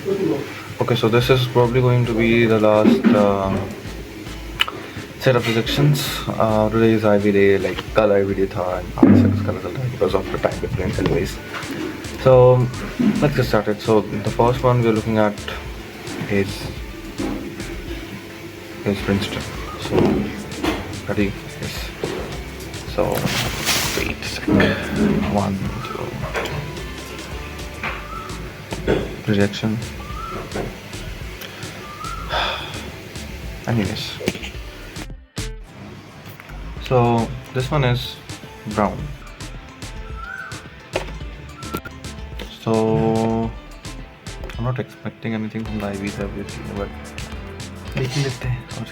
Okay, so this is probably going to be the last set of rejections. Today is IB day, like कल IB day था and आज से उसका result है because of the time difference anyways. So let's get started. So the first one we're looking at is Princeton. So ready? Yes. So wait a sec. One, two. Rejection. Anyways. So this one is brown. So I'm not expecting anything from the IVs obviously, but देख ही लेते हैं और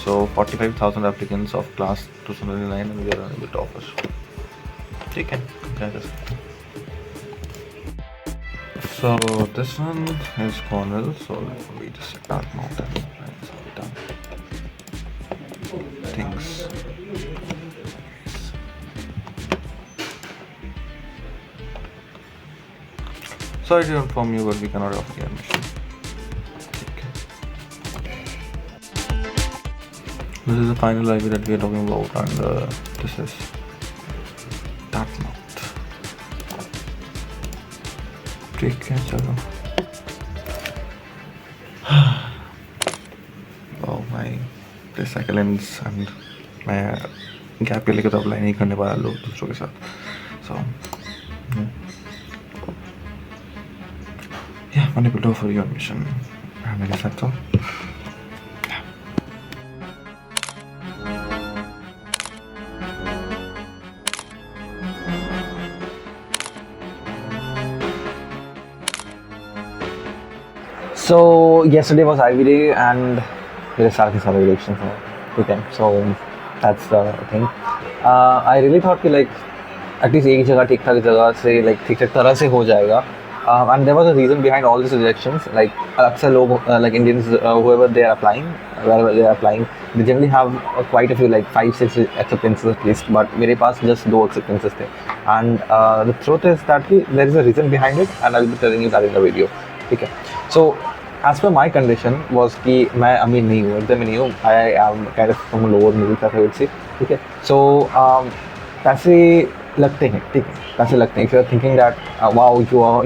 so 45,000 applicants of class 2009 and we are on the toppers. ठीक है, क्या कर सकते हैं. So this one is Cornell, so we just Dark Mountain, right? So we done things. Sorry to inform you, but we cannot offer the admission. Okay. This is the final library that we are talking about, and this is Dartmouth. ठीक है, चलो. Oh my, this cycle ends and मैं gap के लेके तो apply नहीं करने वाला लोग दूसरों के साथ. So yeah, मैंने बिल्ड ऑफर योर एडमिशन. मेरे साथ तो So yesterday was IB day and मेरे सारे के सारे रिजेक्शन हैं. ठीक है, so that's the thing. I really thought कि like at least एक जगह ठीक ठाक जगह से like ठीक ठाक तरह से हो जाएगा. And there was a reason behind all these rejections. Like अक्सर लोग like Indians whoever they are applying, wherever they are applying, they generally have quite a few like 5-6 acceptances at least. But मेरे पास just 2 acceptances थे. And the truth is that there is a reason behind it, and I will be telling you that in the video. ठीक है, so as per my condition was कि मैं अमीर नहीं हूँ, एकदम नहीं हूँ. I am kind of from lower middle class I would say. ठीक है, so पैसे लगते हैं. ठीक है, पैसे लगते हैं. If you are thinking that wow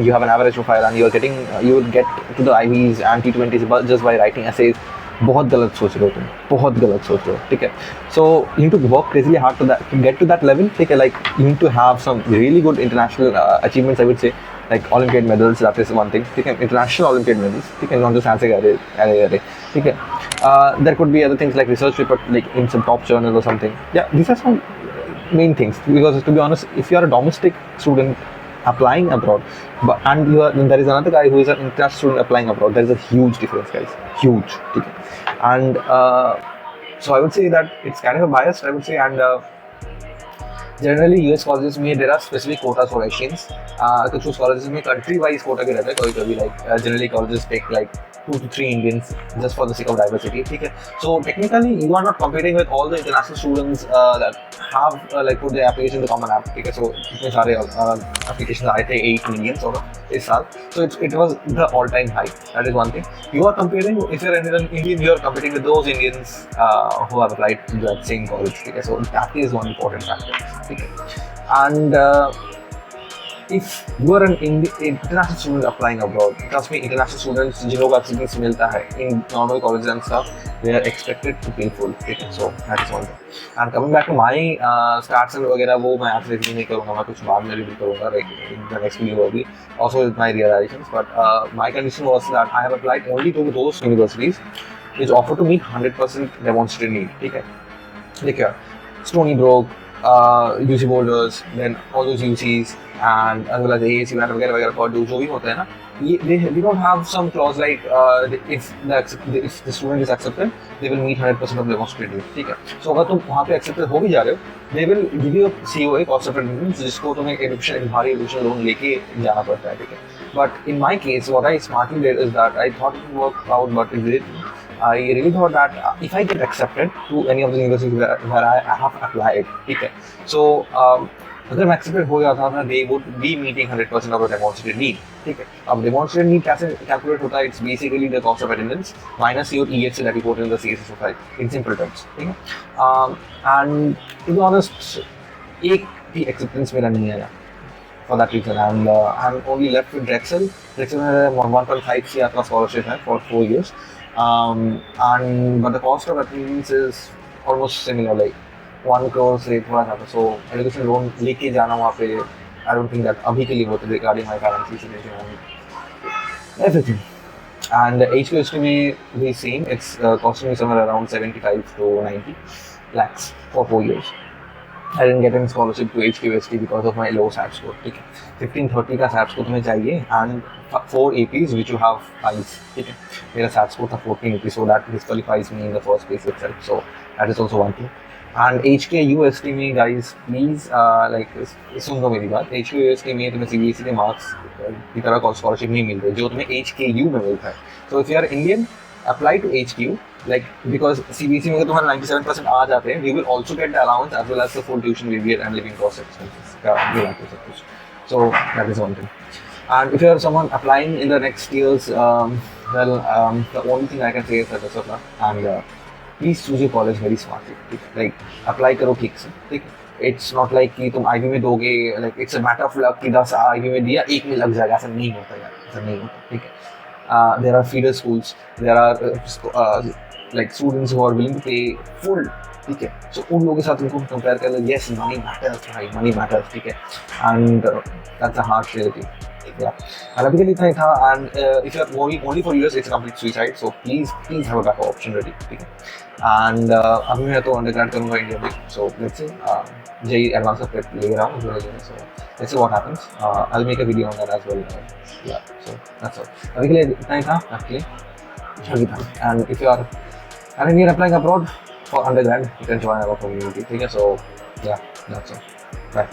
you have an average profile and you are getting you would get to the IVs and T20s just by writing essays, बहुत गलत सोच रहे हो तुम, बहुत गलत सोच रहे हो. ठीक है, so you need to work crazily hard to get to that level. ठीक है, like you need to have some really good international achievements I would say, like Olympiad medals, that is one thing. ठीक है, international Olympiad medals. ठीक है, not just ऐसे अरे. ठीक है, there could be other things like research paper like in some top journal or something. Yeah, these are some main things, because to be honest, if you are a domestic student applying abroad, and there is another guy who is an international student applying abroad, there is a huge difference, guys, huge. Okay. And so I would say that it's kind of a biased, I would say, and generally US colleges में there are specific quotas for Asians. कुछ colleges में country wise quota भी रहता है कभी-कभी, like generally colleges take like 2 to 3 Indians just for the sake of diversity. ठीक है, so technically you are not competing with all the international students that have like put their application in the common app. ठीक है, so इतने सारे applications आए थे 8 million और इस साल, so it was the all time high. That is one thing. You are comparing, if you're an Indian, you are competing with those Indians who have applied to that same college. ठीक है, so that is one important factor. ठीक है, and if you are an international student applying abroad, trust me, international students जिन लोगों को acceptance मिलता है in normal colleges and stuff, they are expected to pay full. ठीक है, so that is one thing. And coming back to my stats and वगैरह, वो मैं आपसे रिव्यू नहीं करूँगा, मैं कुछ बाद में रिव्यू करूँगा like in the next video होगी. Also with my realizations, but my condition was that I have applied only to those universities which offer to meet 100% demonstrated need. ठीक है, देखिए, Stony Brook, UC Boulders, then all those UCs and as well as AAC वगैरह Purdue जो भी होते हैं ना, they don't have some clause like if the student is accepted, they will meet 100% of demonstrated. ठीक है, so अगर तुम वहाँ पे accepted हो भी जा रहे हो, they will give you a COA, cost of admission, जिसको तुम्हें एक भारी एडमिशन लोन लेके जाना पड़ता है. ठीक है, but in my case what I smartly did is that I thought it would work out, but it didn't. I really thought that if I get accepted to any of the universities where I have applied, okay, so अगर मैं accepted हो जाता ना, they would be meeting 100% of the demonstrated need, ठीक है। अब demonstrated need कैसे calculate होता है? It's basically the cost of attendance minus your EHC that you put in the CSS file in simple terms, ठीक है। एंड टू बी ऑनेस्ट एक भी एक्सेप्टेंस मेरा नहीं आया for that reason, and I'm only left with Drexel. Drexel has 1.5 CR plus scholarship for 4 years, but the cost of attendance is almost similar, like 1 crore से थोड़ा ज़्यादा. So education loan लेके जाना वहाँ पे, I don't think that अभी के लिए होता है regarding my current situation and everything. And HQST में the same. It's costing me somewhere around 75 to 90 lakhs for 4 years. I didn't get any scholarship to HQST because of my low SAT score. ठीक है, 1530 का SAT score तुम्हें चाहिए and 4 APs which you have 5. ठीक है, मेरा SAT score था 14 AP, so that disqualifies me in the first place itself. So that is also one thing. And HKUST में guys please like सुन लो मेरी बात. HKUST में तुम्हें CBSE के मार्क्स की तरह स्कॉलरशिप नहीं मिल रही जो तुम्हें HKU में मिलता है. So if you are Indian, apply to HQ, like because CBSE में अगर तुम्हारे 97% आ जाते हैं, you will also get the allowance as well as the full tuition fee and living cost expenses. So that is one thing. And if you are someone applying in the next years, the only thing I can say is that best of luck, and please choose your college very smartly. Like apply करो ठीक से, ठीक है. It's not like कि तुम IB में दोगे, like it's a matter of luck कि 10 IB में दिया, एक में लग जाएगा. ऐसा नहीं होता यार, ऐसा नहीं होता, ठीक है. There are feeder schools, there are like students who are willing to pay full, ठीक है. So उन लोगों के साथ उनको compare कर लो. Yes, money matters, right? Money matters, ठीक है. And that's a hard reality. Yeah. And अभी के लिए इतना ही था. And if you are only for US, it's a complete suicide. So please have a backup option ready, ठीक है. And अभी मैं तो undergrad करूँगा इंडिया में. So let's see. JEE advanced का prep ले रहा हूँ. So let's see what happens. I'll make a video on that as well. Yeah. So that's all. अभी के लिए इतना ही था actually. अभी था. And if you are currently applying abroad for undergrad, you can join our community. Okay, so yeah, that's all. Bye.